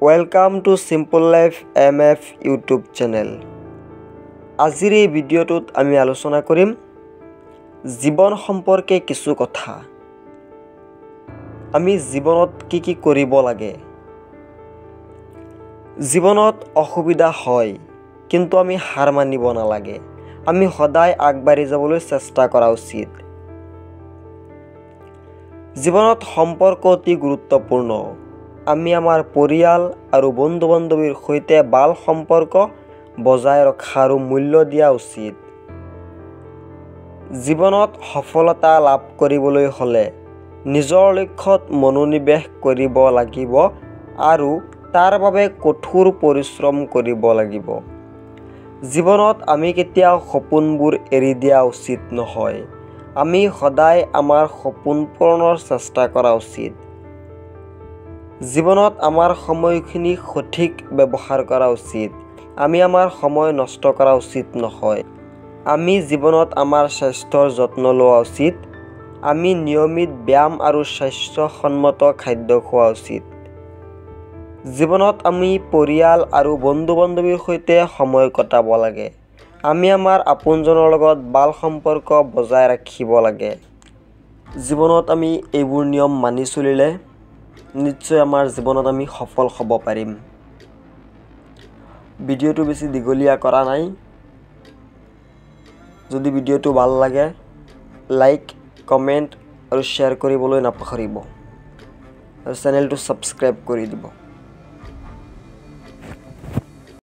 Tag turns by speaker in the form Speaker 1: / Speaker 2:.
Speaker 1: Welcome to simple life MF YouTube channel. আজিৰ এই ভিডিঅ'টোত আমি আলোচনা কৰিম জীৱন সম্পৰ্কে কিছু কথা। আমি জীৱনত কি কৰিব লাগে। জীৱনত অসুবিধা হয়, কিন্তু আমি হাৰ মানিব নালাগে। আমি সদায় আগবাঢ়ি যাবলৈ চেষ্টা কৰা উচিত। জীৱনত সম্পৰ্ক অতি গুৰুত্বপূৰ্ণ। আমি আমাৰ পৰিয়াল আৰু বন্ধু-বান্ধৱীৰ সৈতে ভাল সম্পৰ্ক বজাই ৰখা আৰু মূল্য দিয়া উচিত। জীৱনত সফলতা লাভ কৰিবলৈ হ'লে নিজৰ লক্ষ্যত মনোনিৱেশ কৰিব লাগিব আৰু তাৰ বাবে কঠোৰ পৰিশ্ৰম কৰিব লাগিব। জীৱনত আমি কেতিয়াও সপোনবোৰ এৰি দিয়া উচিত নহয়। আমি সদায় আমাৰ সপোন পূৰণৰ চেষ্টা কৰা উচিত। জীৱনত আমাৰ সময়খিনি সঠিক ব্যৱহাৰ কৰা উচিত। আমি আমাৰ সময় নষ্ট কৰা উচিত নহয়। আমি জীৱনত আমাৰ স্বাস্থ্যৰ যত্ন লোৱা উচিত। আমি নিয়মিত ব্যায়াম আৰু স্বাস্থ্যসন্মত খাদ্য খোৱা উচিত। জীৱনত আমি পৰিয়াল আৰু বন্ধু-বান্ধৱীৰ সৈতে সময় কটাব লাগে। আমি আমাৰ আপোনজনৰ লগত ভাল সম্পৰ্ক বজাই ৰাখিব লাগে। জীৱনত আমি এইবোৰ নিয়ম মানি চলিলে নিশ্চয় আমাৰ জীৱনত আমি সফল হ'ব পাৰিম। ভিডিঅ'টো বেছি দীঘলীয়া কৰা নাই। যদি ভিডিঅ'টো ভাল লাগে লাইক, কমেণ্ট আৰু শ্বেয়াৰ কৰিবলৈ নাপাহৰিব আৰু চেনেলটো ছাবস্ক্ৰাইব কৰি দিব।